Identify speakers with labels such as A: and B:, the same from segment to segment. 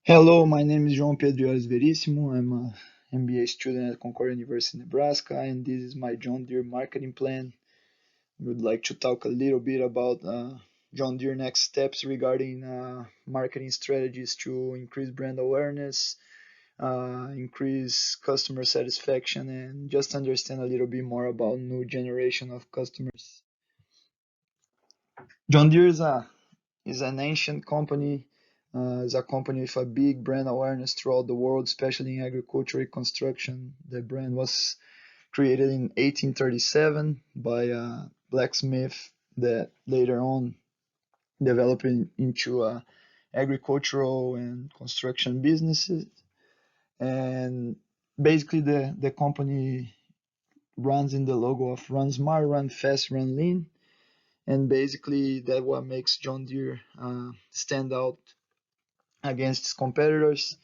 A: Hello, my name is João Pedro Verissimo. I'm a MBA student at Concord University, Nebraska, and this is my John Deere marketing plan. I would like to talk a little bit about John Deere next steps regarding marketing strategies to increase brand awareness, increase customer satisfaction, and just understand a little bit more about new generation of customers. John Deere is an ancient company. It's a company with a big brand awareness throughout the world, especially in agriculture and construction. The brand was created in 1837 by a blacksmith that later on developed into agricultural and construction businesses. And basically, the company runs in the logo of run smart, run fast, run lean. And basically, that what makes John Deere stand out against its competitors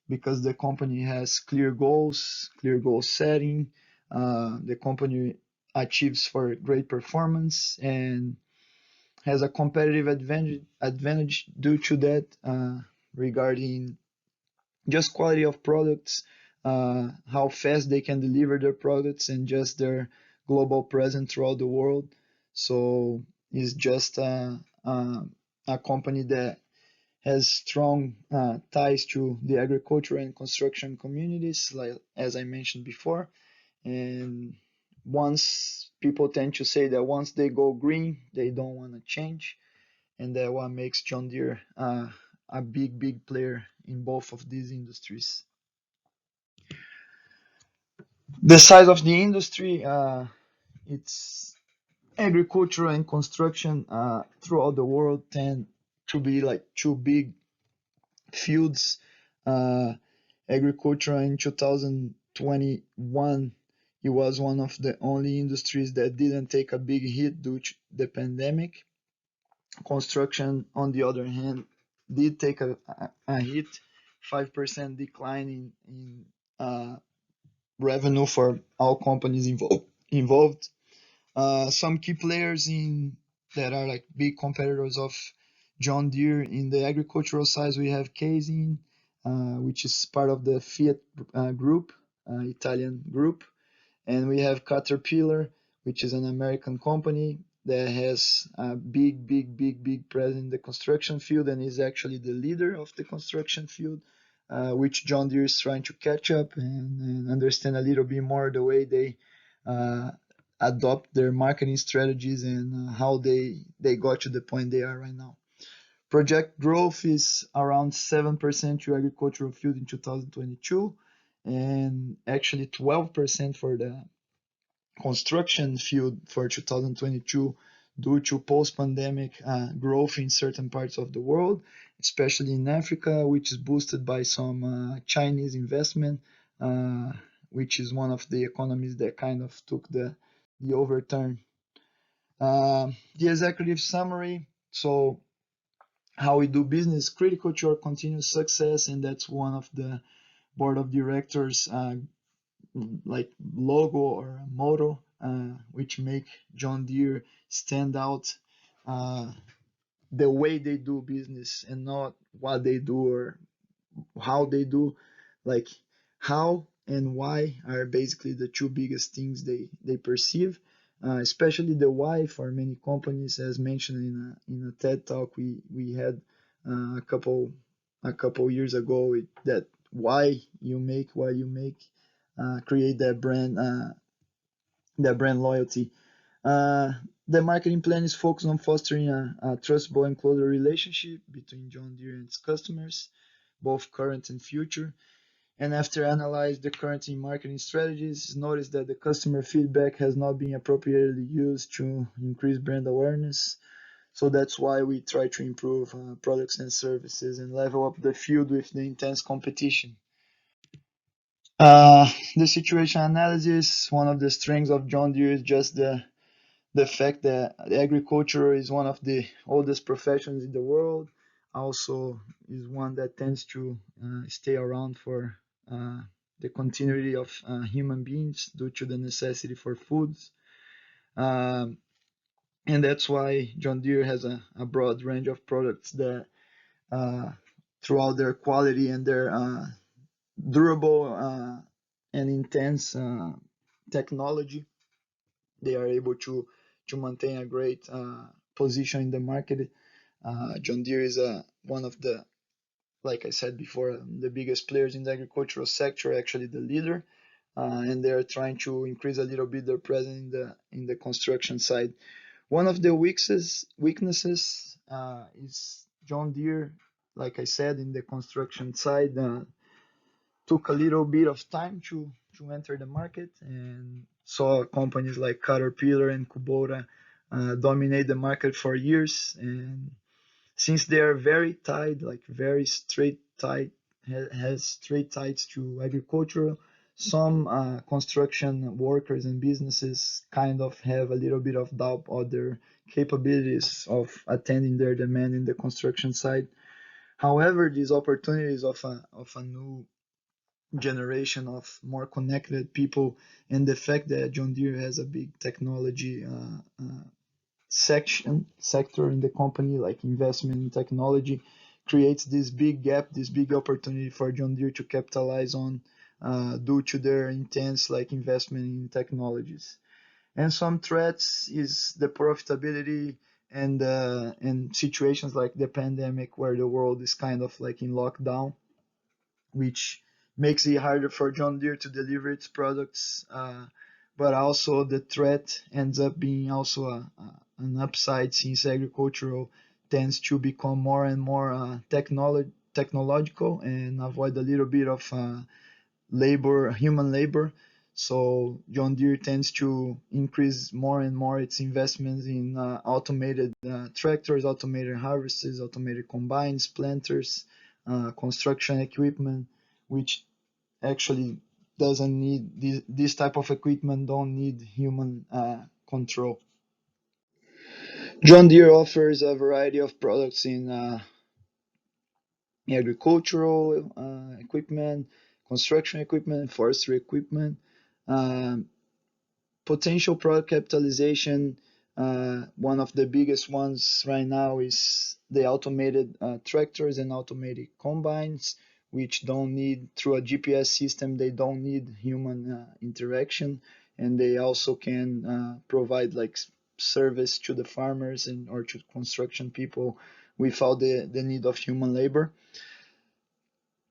A: because the company has clear goal setting. The company achieves for great performance and has a competitive advantage due to that regarding just quality of products, how fast they can deliver their products, and just their global presence throughout the world. So it's just a company that has strong ties to the agriculture and construction communities, like as I mentioned before. And once people tend to say that once they go green, they don't want to change, and that what makes John Deere a big player in both of these industries. The size of the industry, it's agriculture and construction throughout the world tend to be like two big fields. Uh, Agriculture in 2021, it was one of the only industries that didn't take a big hit due to the pandemic. Construction, on the other hand, did take a hit, 5% decline in revenue for all companies involved. Some key players in that are like big competitors of John Deere in the agricultural side, we have Casein, which is part of the Fiat group, Italian group, and we have Caterpillar, which is an American company that has a big presence in the construction field and is actually the leader of the construction field, which John Deere is trying to catch up and understand a little bit more the way they uh, adopt their marketing strategies and how they got to the point they are right now. Project growth is around 7% to agricultural field in 2022, and actually 12% for the construction field for 2022 due to post-pandemic growth in certain parts of the world, especially in Africa, which is boosted by some Chinese investment, uh, which is one of the economies that kind of took the overturn. The executive summary. So how we do business critical to our continuous success, and that's one of the board of directors like logo or motto, which make John Deere stand out, uh, the way they do business and not what they do or how they do. Like how and why are basically the two biggest things they perceive. Especially the why for many companies, as mentioned in a TED talk we had a couple years ago, that why you make what you make, create that brand loyalty. Uh, the marketing plan is focused on fostering a trustable and closer relationship between John Deere and its customers, both current and future. And after analyze the current marketing strategies, notice that the customer feedback has not been appropriately used to increase brand awareness. So that's why we try to improve products and services and level up the field with the intense competition. The situation analysis, one of the strengths of John Deere is just the fact that agriculture is one of the oldest professions in the world. Also, is one that tends to stay around for the continuity of human beings due to the necessity for foods. Um, and that's why John Deere has a broad range of products that uh, throughout their quality and their durable and intense technology. They are able to maintain a great position in the market. John Deere is one of the, like I said before, the biggest players in the agricultural sector, actually the leader, and they are trying to increase a little bit their presence in the construction side. One of the weaknesses is John Deere, like I said, in the construction side, took a little bit of time to enter the market and saw companies like Caterpillar and Kubota dominate the market for years. And since they are very tied, like very straight tied, has straight ties to agriculture, some construction workers and businesses kind of have a little bit of doubt on their capabilities of attending their demand in the construction side. However, these opportunities of a new generation of more connected people and the fact that John Deere has a big technology sector in the company, like investment in technology, creates this big gap, this big opportunity for John Deere to capitalize on due to their intense like investment in technologies. And some threats is the profitability and situations like the pandemic where the world is kind of like in lockdown, which makes it harder for John Deere to deliver its products. But also the threat ends up being also an upside since agricultural tends to become more and more technological and avoid a little bit of human labor. So John Deere tends to increase more and more its investments in automated tractors, automated harvesters, automated combines, planters, construction equipment, which actually doesn't need this type of equipment don't need human control. John Deere offers a variety of products in agricultural equipment, construction equipment, forestry equipment. Um, Potential product capitalization, one of the biggest ones right now is the automated tractors and automated combines, which don't need, through a GPS system, they don't need human interaction, and they also can provide like service to the farmers and or to construction people without the need of human labor.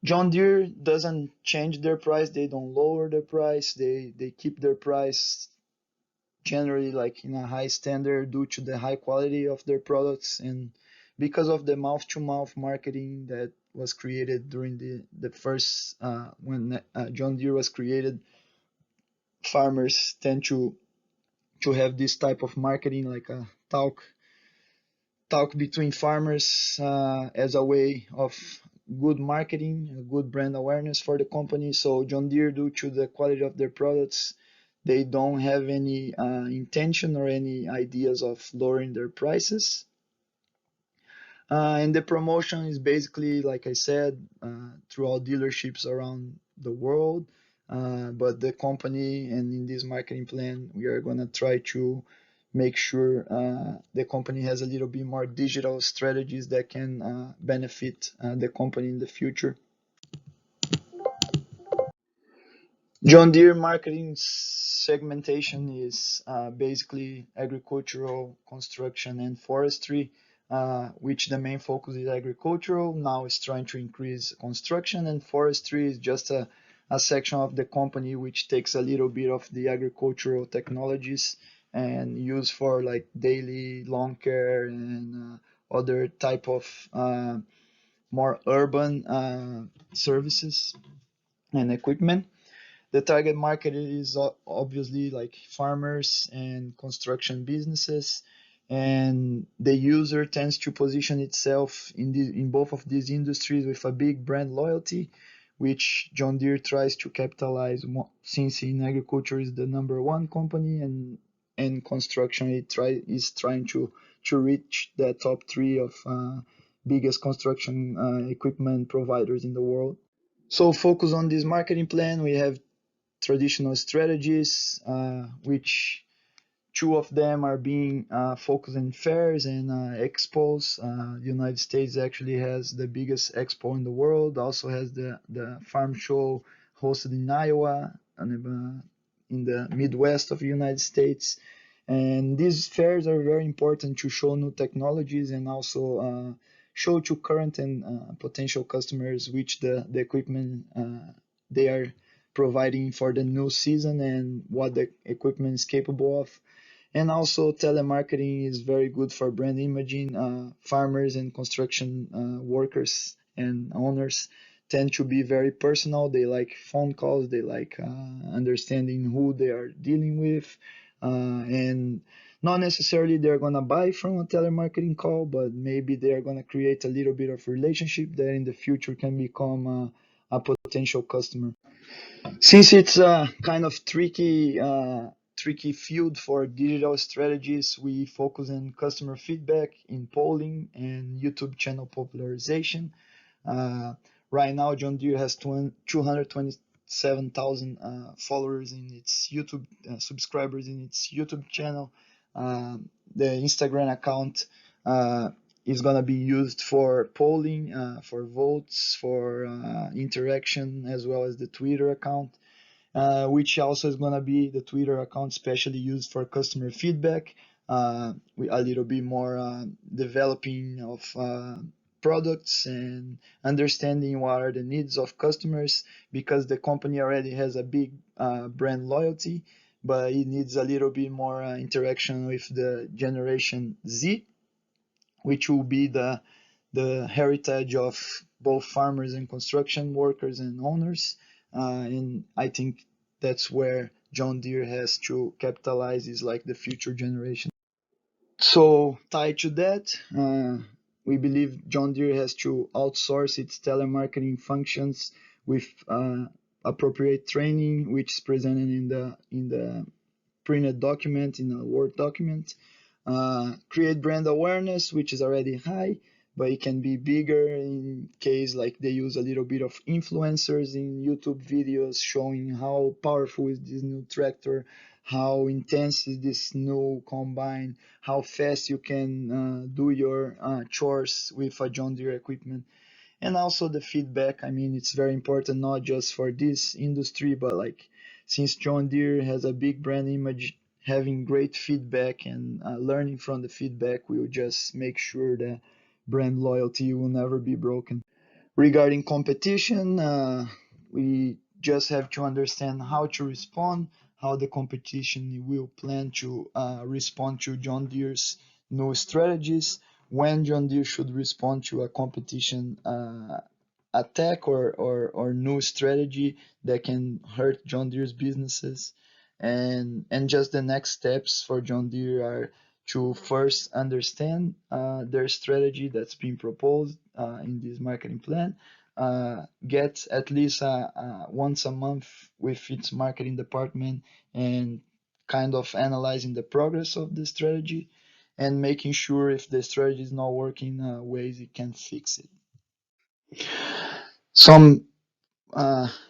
A: John Deere doesn't change their price, they don't lower the price, they keep their price generally like in a high standard due to the high quality of their products and because of the mouth to mouth marketing that was created during the first when John Deere was created. Farmers tend to have this type of marketing like a talk between farmers as a way of good marketing, good brand awareness for the company. So John Deere, due to the quality of their products, they don't have any intention or any ideas of lowering their prices. And the promotion is basically, like I said, throughout dealerships around the world. But the company and in this marketing plan, we are going to try to make sure the company has a little bit more digital strategies that can benefit the company in the future. John Deere marketing segmentation is basically agricultural, construction, and forestry, which the main focus is agricultural. Now it's trying to increase construction, and forestry is just a section of the company which takes a little bit of the agricultural technologies and use for like daily lawn care and other type of more urban services and equipment. The target market is obviously like farmers and construction businesses, and the user tends to position itself in both of these industries with a big brand loyalty, which John Deere tries to capitalize since in agriculture is the number one company and construction is trying to reach the top three of biggest construction equipment providers in the world. So focus on this marketing plan. We have traditional strategies, which two of them are being focused in fairs and expos. The United States actually has the biggest expo in the world. Also has the farm show hosted in Iowa and in the Midwest of the United States. And these fairs are very important to show new technologies and also show to current and potential customers which the equipment they are providing for the new season and what the equipment is capable of. And also, telemarketing is very good for brand imaging. Farmers and construction workers and owners tend to be very personal. They like phone calls, they like understanding who they are dealing with. And not necessarily they're going to buy from a telemarketing call, but maybe they are going to create a little bit of relationship that in the future can become a potential customer. Since it's a kind of tricky field for digital strategies, we focus on customer feedback in polling and YouTube channel popularization. Uh, right now, John Deere has 227,000 followers in its YouTube subscribers in its YouTube channel. The Instagram account uh, is gonna be used for polling, for votes, for interaction, as well as the Twitter account, which also is going to be the Twitter account specially used for customer feedback. We a little bit more developing of products and understanding what are the needs of customers because the company already has a big brand loyalty, but it needs a little bit more interaction with the Generation Z, which will be the heritage of both farmers and construction workers and owners. And I think that's where John Deere has to capitalize is like the future generation. So tied to that, we believe John Deere has to outsource its telemarketing functions with appropriate training, which is presented in the printed document in a Word document. Create brand awareness, which is already high, but it can be bigger in case like they use a little bit of influencers in YouTube videos showing how powerful is this new tractor, how intense is this new combine, how fast you can do your chores with a John Deere equipment. And also the feedback. I mean, it's very important not just for this industry, but like since John Deere has a big brand image, having great feedback and learning from the feedback will just make sure that brand loyalty will never be broken. Regarding competition, we just have to understand how to respond, how the competition will plan to respond to John Deere's new strategies, when John Deere should respond to a competition attack or new strategy that can hurt John Deere's businesses. And just the next steps for John Deere are to first understand their strategy that's being proposed in this marketing plan, get at least once a month with its marketing department and kind of analyzing the progress of the strategy and making sure if the strategy is not working, ways it can fix it. Some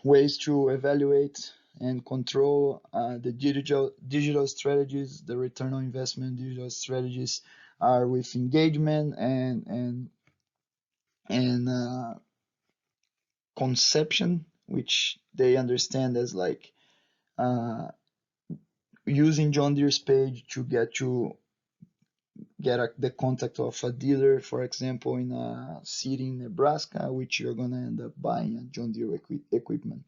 A: ways to evaluate and control the digital strategies, the return on investment digital strategies are with engagement and conception, which they understand as like uh, using John Deere's page to get the contact of a dealer, for example, in a city in Nebraska, which you're gonna end up buying a John Deere equipment.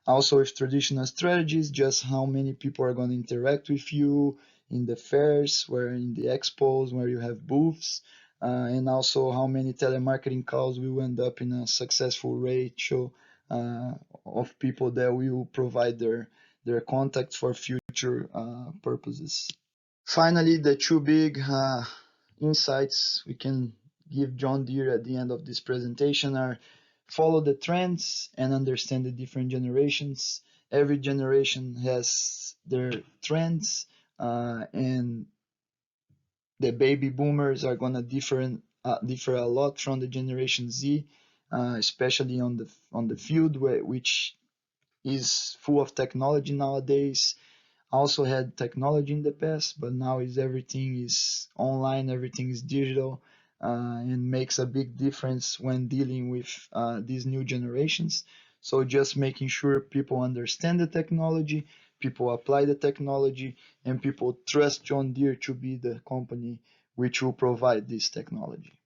A: Also with traditional strategies, just how many people are going to interact with you in the fairs, where in the expos, where you have booths, and also how many telemarketing calls will end up in a successful ratio of people that will provide their contacts for future purposes. Finally, the two big insights we can give John Deere at the end of this presentation are follow the trends and understand the different generations. Every generation has their trends, and the baby boomers are gonna differ a lot from the Generation Z, especially on the field which is full of technology nowadays. also had technology in the past, but now is everything is online, everything is digital, and makes a big difference when dealing with these new generations. So just making sure people understand the technology, people apply the technology, and people trust John Deere to be the company which will provide this technology.